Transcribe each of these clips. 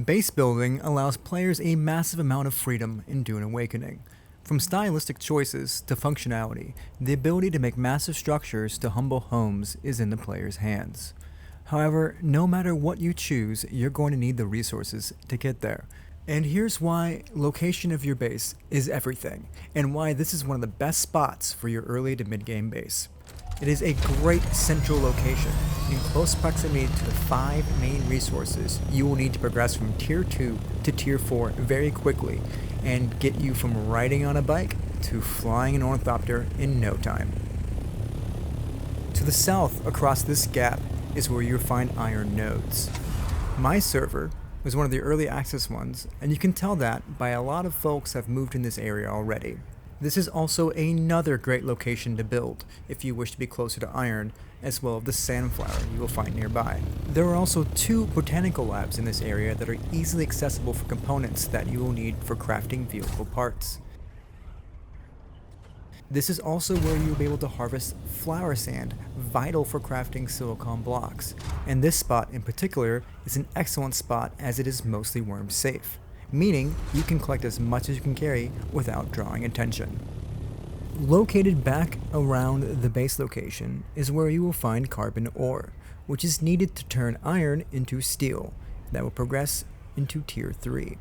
Base building allows players a massive amount of freedom in Dune Awakening. From stylistic choices to functionality, the ability to make massive structures to humble homes is in the player's hands. However, no matter what you choose, you're going to need the resources to get there. And here's why location of your base is everything, and why this is one of the best spots for your early to mid-game base. It is a great central location, in close proximity to the 5 main resources you will need to progress from Tier 2 to Tier 4 very quickly, and get you from riding on a bike to flying an ornithopter in no time. To the south, across this gap, is where you'll find iron nodes. My server was one of the early access ones, and you can tell that by a lot of folks have moved in this area already. This is also another great location to build if you wish to be closer to iron, as well as the sandflower you will find nearby. There are also 2 botanical labs in this area that are easily accessible for components that you will need for crafting vehicle parts. This is also where you will be able to harvest flower sand, vital for crafting silicon blocks, and this spot in particular is an excellent spot as it is mostly worm safe, meaning you can collect as much as you can carry without drawing attention. Located back around the base location is where you will find carbon ore, which is needed to turn iron into steel that will progress into Tier 3.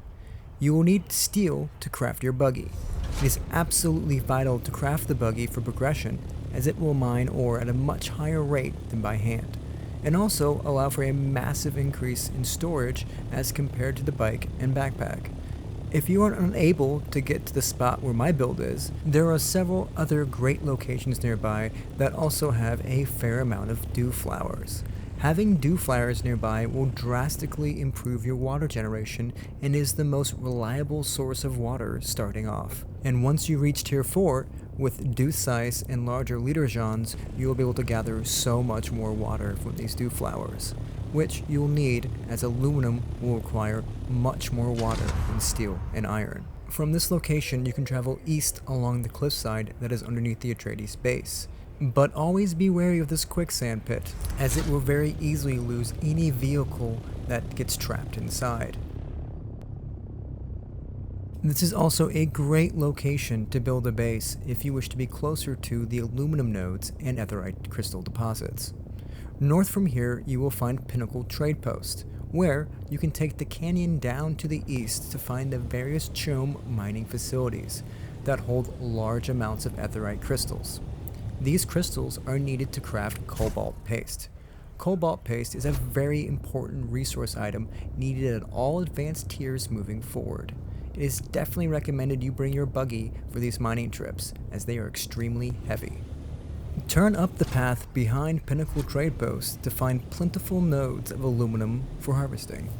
You will need steel to craft your buggy. It is absolutely vital to craft the buggy for progression, as it will mine ore at a much higher rate than by hand, and also allow for a massive increase in storage as compared to the bike and backpack. If you are unable to get to the spot where my build is, there are several other great locations nearby that also have a fair amount of dew flowers. Having dew flowers nearby will drastically improve your water generation and is the most reliable source of water starting off. And once you reach Tier 4, with dew size and larger leader gens, you will be able to gather so much more water from these dew flowers, which you'll need as aluminum will require much more water than steel and iron. From this location, you can travel east along the cliffside that is underneath the Atreides base. But always be wary of this quicksand pit, as it will very easily lose any vehicle that gets trapped inside. This is also a great location to build a base if you wish to be closer to the aluminum nodes and Erythrite crystal deposits. North from here, you will find Pinnacle Trade Post, where you can take the canyon down to the east to find the various chome mining facilities that hold large amounts of Erythrite crystals. These crystals are needed to craft cobalt paste. Cobalt paste is a very important resource item needed at all advanced tiers moving forward. It is definitely recommended you bring your buggy for these mining trips, as they are extremely heavy. Turn up the path behind Pinnacle Trade Post to find plentiful nodes of aluminum for harvesting.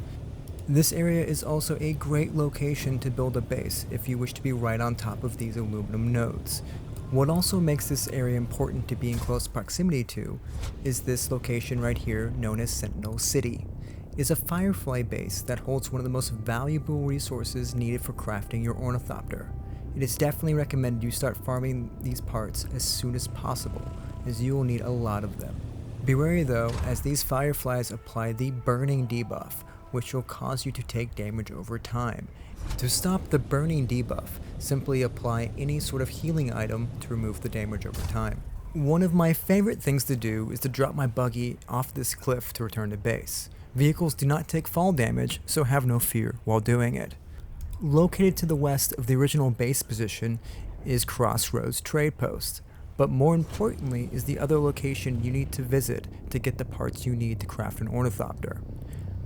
This area is also a great location to build a base if you wish to be right on top of these aluminum nodes. What also makes this area important to be in close proximity to is this location right here known as Sentinel City. It is a firefly base that holds one of the most valuable resources needed for crafting your Ornithopter. It is definitely recommended you start farming these parts as soon as possible, as you will need a lot of them. Be wary though, as these fireflies apply the burning debuff, which will cause you to take damage over time. To stop the burning debuff, simply apply any sort of healing item to remove the damage over time. One of my favorite things to do is to drop my buggy off this cliff to return to base. Vehicles do not take fall damage, so have no fear while doing it. Located to the west of the original base position is Crossroads Trade Post, but more importantly is the other location you need to visit to get the parts you need to craft an Ornithopter.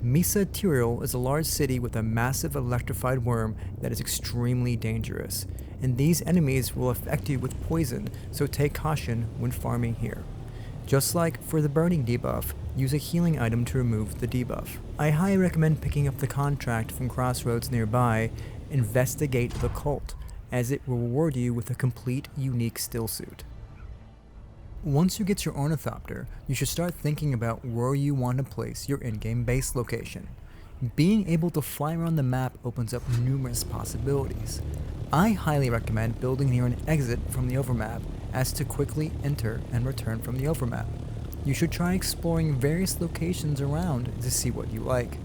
Misa Tiril is a large city with a massive electrified worm that is extremely dangerous, and these enemies will affect you with poison, so take caution when farming here. Just like for the burning debuff, use a healing item to remove the debuff. I highly recommend picking up the contract from Crossroads nearby, Investigate the Cult, as it will reward you with a complete unique stillsuit. Once you get your Ornithopter, you should start thinking about where you want to place your in-game base location. Being able to fly around the map opens up numerous possibilities. I highly recommend building near an exit from the overmap, as to quickly enter and return from the overmap. You should try exploring various locations around to see what you like.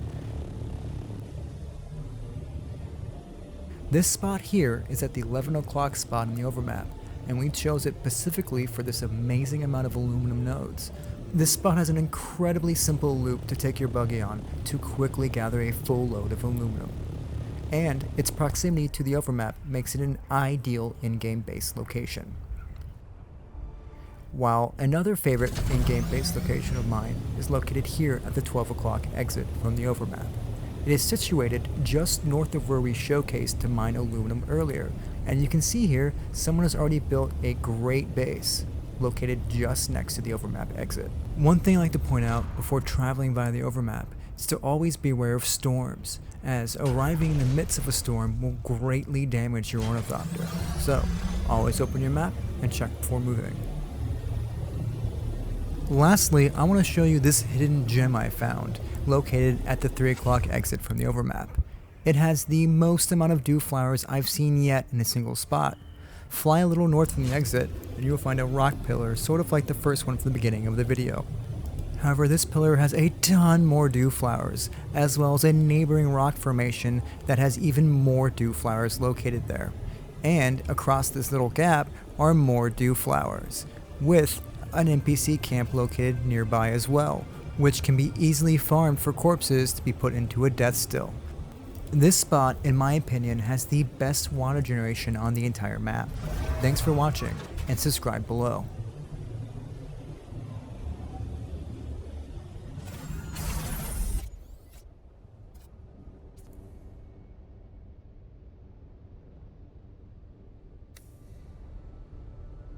This spot here is at the 11 o'clock spot in the overmap, and we chose it specifically for this amazing amount of aluminum nodes. This spot has an incredibly simple loop to take your buggy on to quickly gather a full load of aluminum. And its proximity to the overmap makes it an ideal in-game base location. While another favorite in-game base location of mine is located here at the 12 o'clock exit from the overmap. It is situated just north of where we showcased to mine aluminum earlier, and you can see here someone has already built a great base located just next to the overmap exit. One thing I like to point out before traveling via the overmap is to always beware of storms, as arriving in the midst of a storm will greatly damage your Ornithopter. So always open your map and check before moving. Lastly, I want to show you this hidden gem I found, located at the 3 o'clock exit from the overmap. It has the most amount of dew flowers I've seen yet in a single spot. Fly a little north from the exit, and you will find a rock pillar sort of like the first one from the beginning of the video. However, this pillar has a ton more dew flowers, as well as a neighboring rock formation that has even more dew flowers located there. And across this little gap are more dew flowers, with an NPC camp located nearby as well, which can be easily farmed for corpses to be put into a death still. This spot, in my opinion, has the best water generation on the entire map. Thanks for watching, and subscribe below.